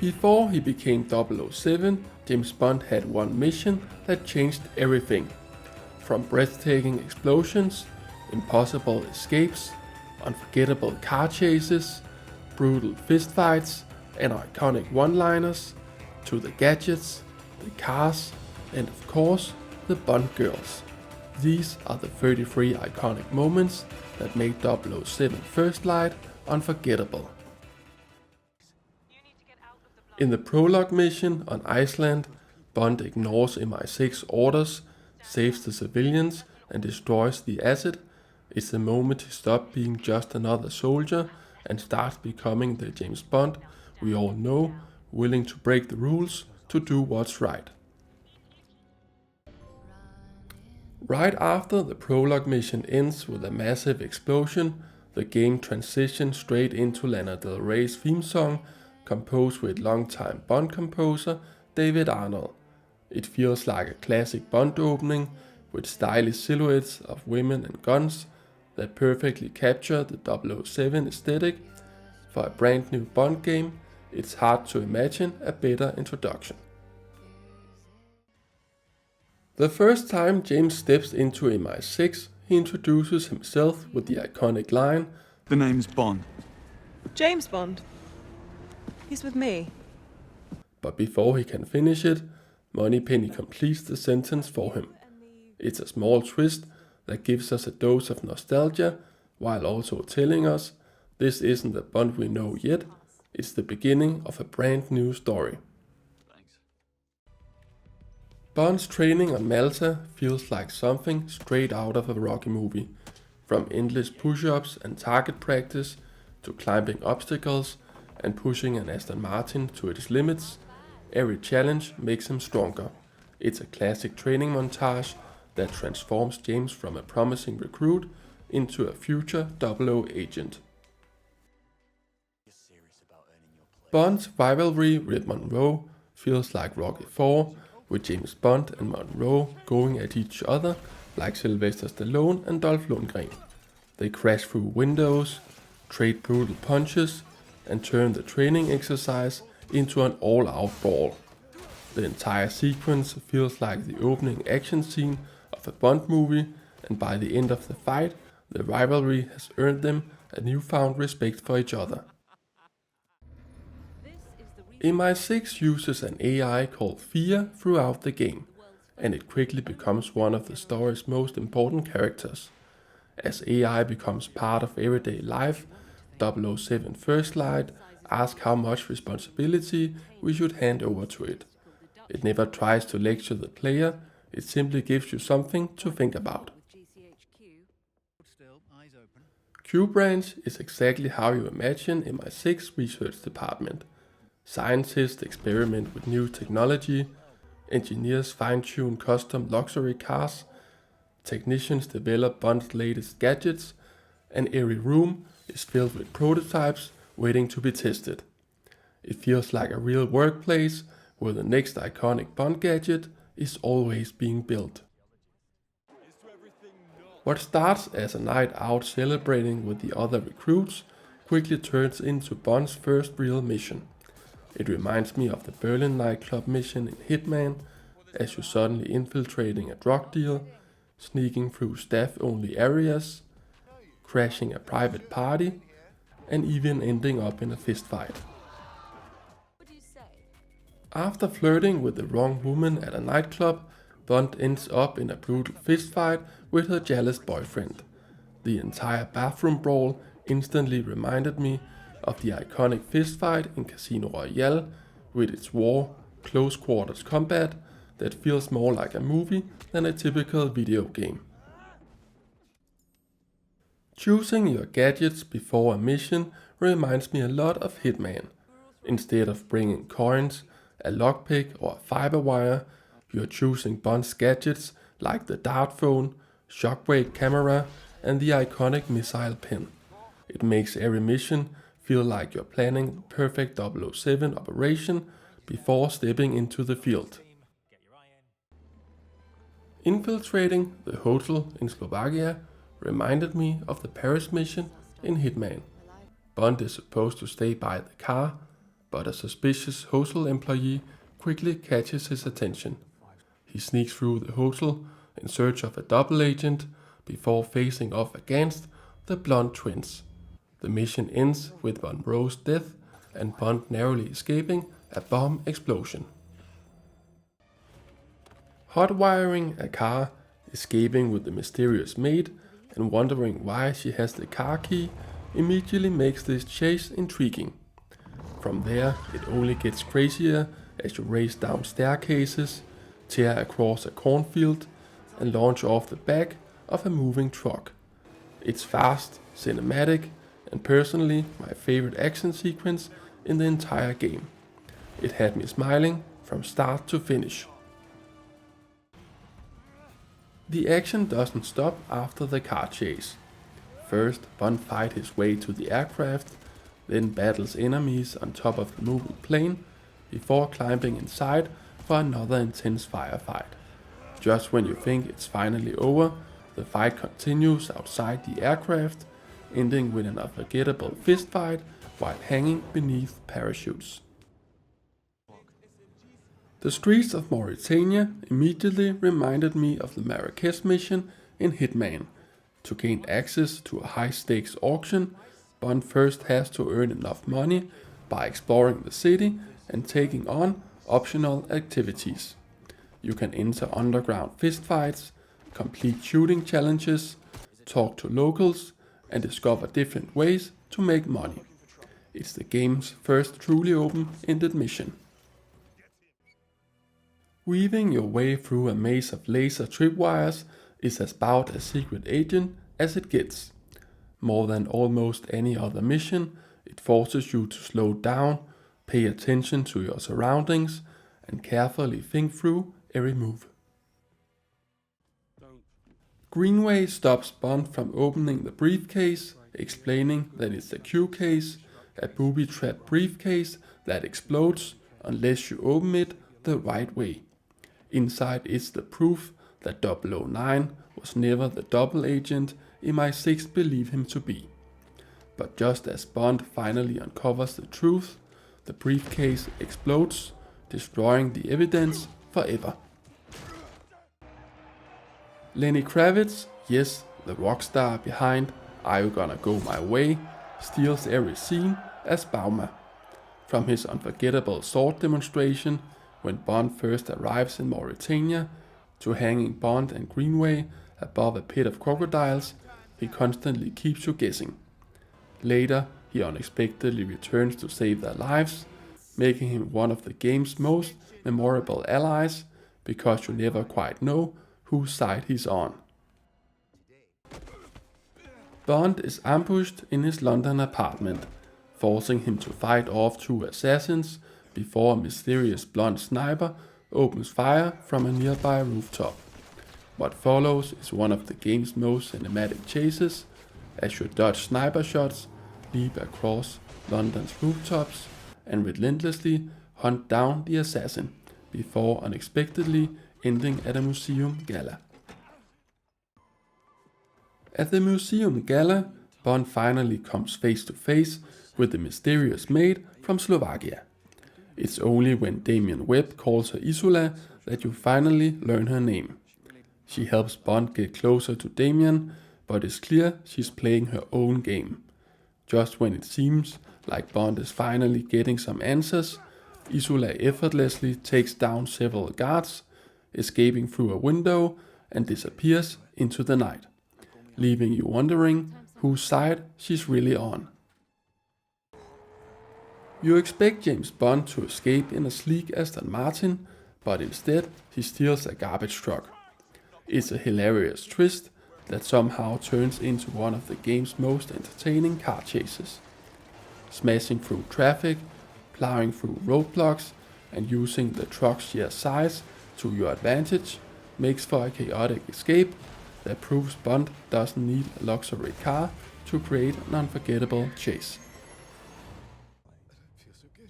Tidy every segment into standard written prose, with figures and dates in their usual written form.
Before he became 007, James Bond had one mission that changed everything. From breathtaking explosions, impossible escapes, unforgettable car chases, brutal fistfights and iconic one-liners, to the gadgets, the cars, and of course, the Bond girls. These are the 33 iconic moments that make 007 First Light unforgettable. In the prologue mission on Iceland, Bond ignores MI6 orders, saves the civilians and destroys the asset. It's the moment he stops being just another soldier and starts becoming the James Bond we all know, willing to break the rules to do what's right. Right after the prologue mission ends with a massive explosion, the game transitions straight into Lana Del Rey's theme song, composed with longtime Bond composer David Arnold. It feels like a classic Bond opening, with stylish silhouettes of women and guns that perfectly capture the 007 aesthetic. For a brand new Bond game, it's hard to imagine a better introduction. The first time James steps into MI6, he introduces himself with the iconic line, "The name's Bond." James Bond. He's with me. But before he can finish it, Moneypenny completes the sentence for him. It's a small twist that gives us a dose of nostalgia, while also telling us this isn't the Bond we know yet, it's the beginning of a brand new story. Bond's training on Malta feels like something straight out of a Rocky movie. From endless push-ups and target practice, to climbing obstacles and pushing an Aston Martin to its limits, every challenge makes him stronger. It's a classic training montage that transforms James from a promising recruit into a future 00 agent. Bond's rivalry with Monroe feels like Rocky IV, with James Bond and Monroe going at each other like Sylvester Stallone and Dolph Lundgren. They crash through windows, trade brutal punches, and turn the training exercise into an all-out brawl. The entire sequence feels like the opening action scene of a Bond movie, and by the end of the fight, the rivalry has earned them a newfound respect for each other. MI6 uses an AI called Fear throughout the game, and it quickly becomes one of the story's most important characters. As AI becomes part of everyday life, 007 First Light asks how much responsibility we should hand over to it. It never tries to lecture the player, it simply gives you something to think about. Q Branch is exactly how you imagine MI6 research department. Scientists experiment with new technology, engineers fine-tune custom luxury cars, technicians develop Bond's latest gadgets, and every room is filled with prototypes waiting to be tested. It feels like a real workplace where the next iconic Bond gadget is always being built. What starts as a night out celebrating with the other recruits quickly turns into Bond's first real mission. It reminds me of the Berlin nightclub mission in Hitman, as you're suddenly infiltrating a drug deal, sneaking through staff-only areas, crashing a private party, and even ending up in a fistfight. After flirting with the wrong woman at a nightclub, Bond ends up in a brutal fistfight with her jealous boyfriend. The entire bathroom brawl instantly reminded me of the iconic fistfight in Casino Royale, with its war, close quarters combat that feels more like a movie than a typical video game. Choosing your gadgets before a mission reminds me a lot of Hitman. Instead of bringing coins, a lockpick or a fiber wire, you're choosing Bond's gadgets like the dart phone, shockwave camera, and the iconic missile pin. It makes every mission feel like you're planning the perfect 007 operation before stepping into the field. Infiltrating the hotel in Slovakia reminded me of the Paris mission in Hitman. Bond is supposed to stay by the car, but a suspicious hotel employee quickly catches his attention. He sneaks through the hotel in search of a double agent before facing off against the blonde twins. The mission ends with Monroe's death and Bond narrowly escaping a bomb explosion. Hotwiring a car, escaping with the mysterious maid, and wondering why she has the car key immediately makes this chase intriguing. From there, it only gets crazier as you race down staircases, tear across a cornfield, and launch off the back of a moving truck. It's fast, cinematic, and personally my favorite action sequence in the entire game. It had me smiling from start to finish. The action doesn't stop after the car chase. First, Bond fights his way to the aircraft, then battles enemies on top of the moving plane, before climbing inside for another intense firefight. Just when you think it's finally over, the fight continues outside the aircraft, ending with an unforgettable fistfight while hanging beneath parachutes. The streets of Mauritania immediately reminded me of the Marrakesh mission in Hitman. To gain access to a high-stakes auction, Bond first has to earn enough money by exploring the city and taking on optional activities. You can enter underground fistfights, complete shooting challenges, talk to locals, and discover different ways to make money. It's the game's first truly open-ended mission. Weaving your way through a maze of laser tripwires is about as secret agent as it gets. More than almost any other mission, it forces you to slow down, pay attention to your surroundings, and carefully think through every move. Greenway stops Bond from opening the briefcase, explaining that it's a Q-case, a booby-trapped briefcase that explodes unless you open it the right way. Inside is the proof that 009 was never the double agent MI6 believe him to be. But just as Bond finally uncovers the truth, the briefcase explodes, destroying the evidence forever. Lenny Kravitz, yes, the rock star behind Are You Gonna Go My Way, steals every scene as Bauma. From his unforgettable sword demonstration when Bond first arrives in Mauritania, to hanging Bond and Greenway above a pit of crocodiles, he constantly keeps you guessing. Later, he unexpectedly returns to save their lives, making him one of the game's most memorable allies, because you never quite know whose side he's on. Bond is ambushed in his London apartment, forcing him to fight off two assassins before a mysterious blonde sniper opens fire from a nearby rooftop. What follows is one of the game's most cinematic chases, as you dodge sniper shots, leap across London's rooftops, and relentlessly hunt down the assassin, before unexpectedly ending at a museum gala. At the museum gala, Bond finally comes face to face with the mysterious maid from Slovakia. It's only when Webb calls her Isola that you finally learn her name. She helps Bond get closer to Damien, but it's clear she's playing her own game. Just when it seems like Bond is finally getting some answers, Isola effortlessly takes down several guards, escaping through a window, and disappears into the night, leaving you wondering whose side she's really on. You expect James Bond to escape in a sleek Aston Martin, but instead he steals a garbage truck. It's a hilarious twist that somehow turns into one of the game's most entertaining car chases. Smashing through traffic, plowing through roadblocks, and using the truck's sheer size to your advantage makes for a chaotic escape that proves Bond doesn't need a luxury car to create an unforgettable chase.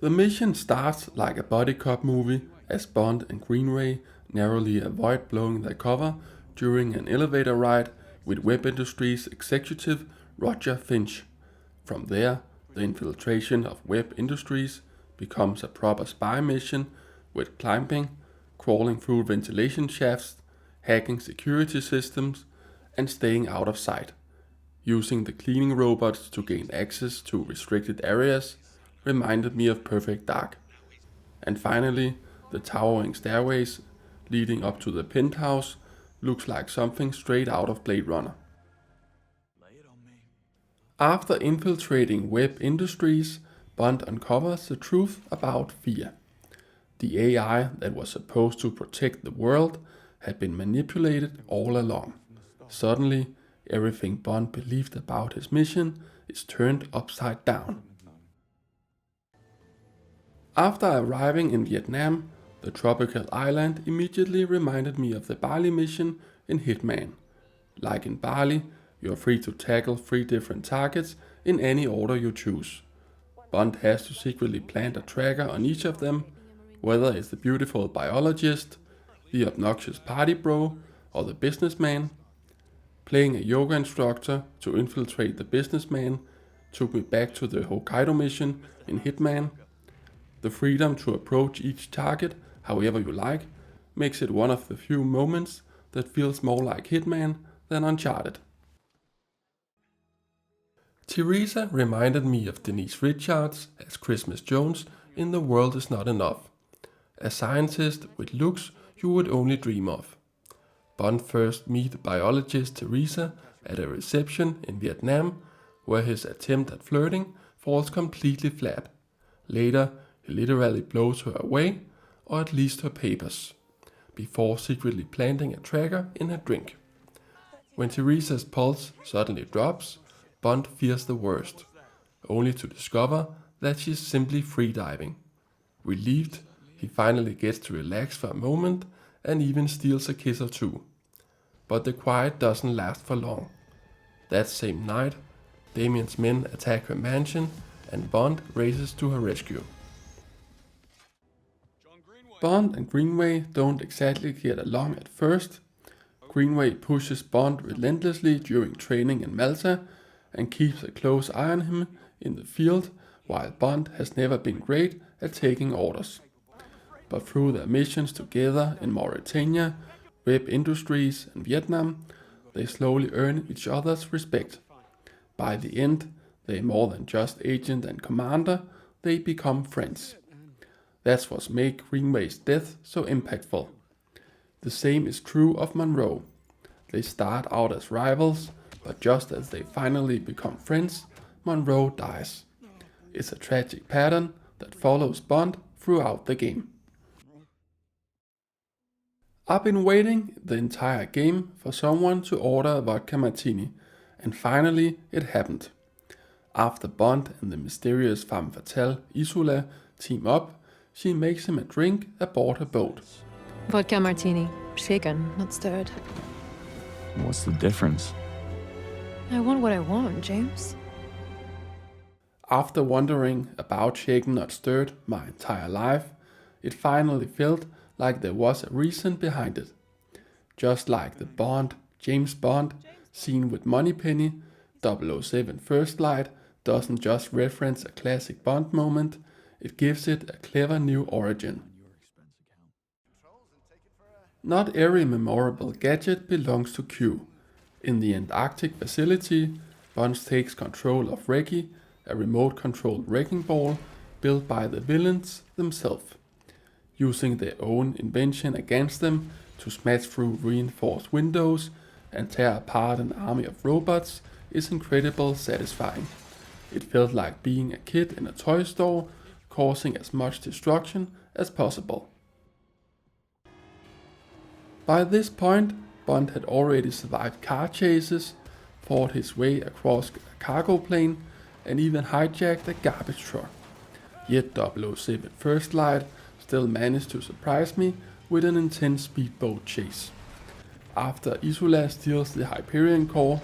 The mission starts like a buddy cop movie as Bond and Greenway narrowly avoid blowing their cover during an elevator ride with Webb Industries executive Roger Finch. From there, the infiltration of Webb Industries becomes a proper spy mission with climbing, crawling through ventilation shafts, hacking security systems, and staying out of sight. Using the cleaning robots to gain access to restricted areas reminded me of Perfect Dark. And finally, the towering stairways leading up to the penthouse looks like something straight out of Blade Runner. After infiltrating Webb Industries, Bond uncovers the truth about fear. The AI that was supposed to protect the world had been manipulated all along. Suddenly, everything Bond believed about his mission is turned upside down. After arriving in Vietnam, the tropical island immediately reminded me of the Bali mission in Hitman. Like in Bali, you are free to tackle 3 different targets in any order you choose. Bond has to secretly plant a tracker on each of them, whether it's the beautiful biologist, the obnoxious party bro, or the businessman. Playing a yoga instructor to infiltrate the businessman took me back to the Hokkaido mission in Hitman. The freedom to approach each target however you like makes it one of the few moments that feels more like Hitman than Uncharted. Teresa reminded me of Denise Richards as Christmas Jones in The World Is Not Enough, a scientist with looks you would only dream of. Bond first meets biologist Teresa at a reception in Vietnam, where his attempt at flirting falls completely flat. Later, he literally blows her away, or at least her papers, before secretly planting a tracker in her drink. When Teresa's pulse suddenly drops, Bond fears the worst, only to discover that she's simply freediving. Relieved, he finally gets to relax for a moment and even steals a kiss or two. But the quiet doesn't last for long. That same night, Damien's men attack her mansion and Bond races to her rescue. Bond and Greenway don't exactly get along at first. Greenway pushes Bond relentlessly during training in Malta and keeps a close eye on him in the field, while Bond has never been great at taking orders. But through their missions together in Mauritania, Webb Industries and Vietnam, they slowly earn each other's respect. By the end, they're more than just agent and commander, they become friends. That's what makes Greenway's death so impactful. The same is true of Monroe. They start out as rivals, but just as they finally become friends, Monroe dies. It's a tragic pattern that follows Bond throughout the game. I've been waiting the entire game for someone to order a vodka martini, and finally it happened. After Bond and the mysterious femme fatale Isola team up, she makes him a drink aboard her boat. Vodka martini. Shaken, not stirred. What's the difference? I want what I want, James. After wondering about shaken not stirred my entire life, it finally felt like there was a reason behind it. Just like the Bond, James Bond, scene with Moneypenny, 007 First Light doesn't just reference a classic Bond moment, it gives it a clever new origin. Not every memorable gadget belongs to Q. In the Antarctic facility, Bond takes control of Reggie, a remote-controlled wrecking ball built by the villains themselves. Using their own invention against them to smash through reinforced windows and tear apart an army of robots is incredibly satisfying. It felt like being a kid in a toy store, causing as much destruction as possible. By this point, Bond had already survived car chases, fought his way across a cargo plane, and even hijacked a garbage truck. Yet 007 First Light still managed to surprise me with an intense speedboat chase. After Isola steals the Hyperion core,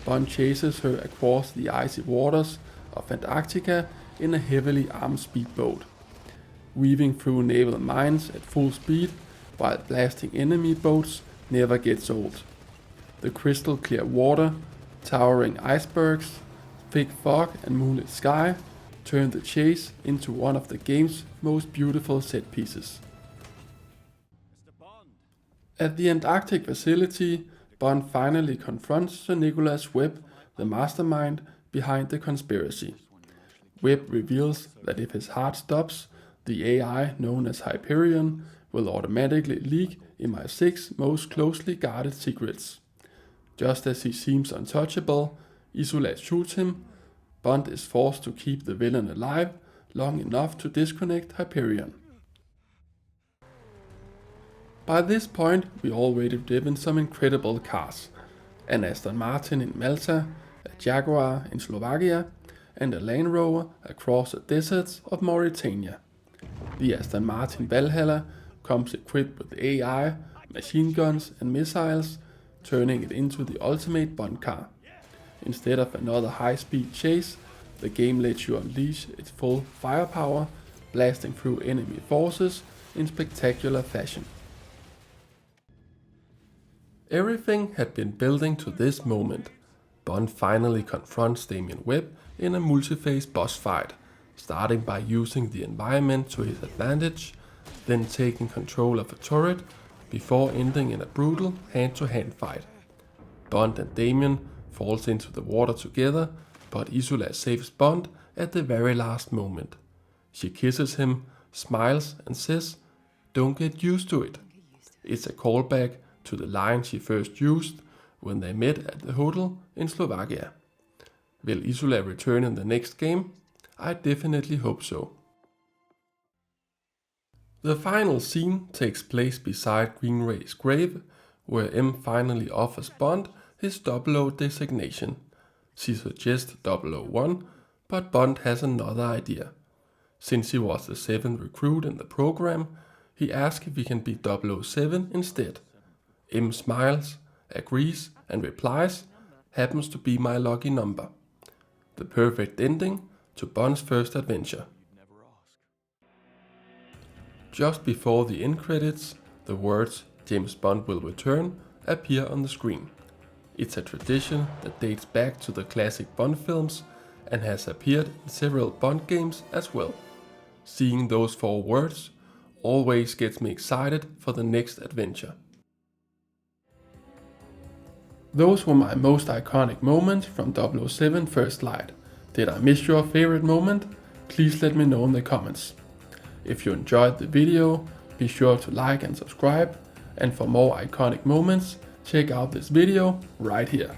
Bond chases her across the icy waters of Antarctica in a heavily armed speedboat. Weaving through naval mines at full speed while blasting enemy boats never gets old. The crystal clear water, towering icebergs, thick fog and moonlit sky turned the chase into one of the game's most beautiful set pieces. At the Antarctic facility, Bond finally confronts Sir Nicholas Webb, the mastermind behind the conspiracy. Webb reveals that if his heart stops, the AI known as Hyperion will automatically leak MI6's most closely guarded secrets. Just as he seems untouchable, Isola shoots him. Bond is forced to keep the villain alive long enough to disconnect Hyperion. By this point, we already driven some incredible cars: an Aston Martin in Malta, a Jaguar in Slovakia, and a Land Rover across the deserts of Mauritania. The Aston Martin Valhalla comes equipped with AI, machine guns and missiles, turning it into the ultimate Bond car. Instead of another high-speed chase, the game lets you unleash its full firepower, blasting through enemy forces in spectacular fashion. Everything had been building to this moment. Bond finally confronts Damian Webb in a multi-phase boss fight, starting by using the environment to his advantage, then taking control of a turret, before ending in a brutal hand-to-hand fight. Bond and Damian falls into the water together, but Isola saves Bond at the very last moment. She kisses him, smiles and says, "Don't get used to it." It's a callback to the line she first used when they met at the hotel in Slovakia. Will Isola return in the next game? I definitely hope so. The final scene takes place beside Green Ray's grave, where M finally offers Bond his 00 designation. She suggests 001, but Bond has another idea. Since he was the 7th recruit in the program, he asks if he can be 007 instead. M smiles, agrees, and replies, "Happens to be my lucky number." The perfect ending to Bond's first adventure. Just before the end credits, the words "James Bond will return" appear on the screen. It's a tradition that dates back to the classic Bond films and has appeared in several Bond games as well. Seeing those 4 words always gets me excited for the next adventure. Those were my most iconic moments from 007 First Light. Did I miss your favorite moment? Please let me know in the comments. If you enjoyed the video, be sure to like and subscribe, and for more iconic moments, check out this video right here.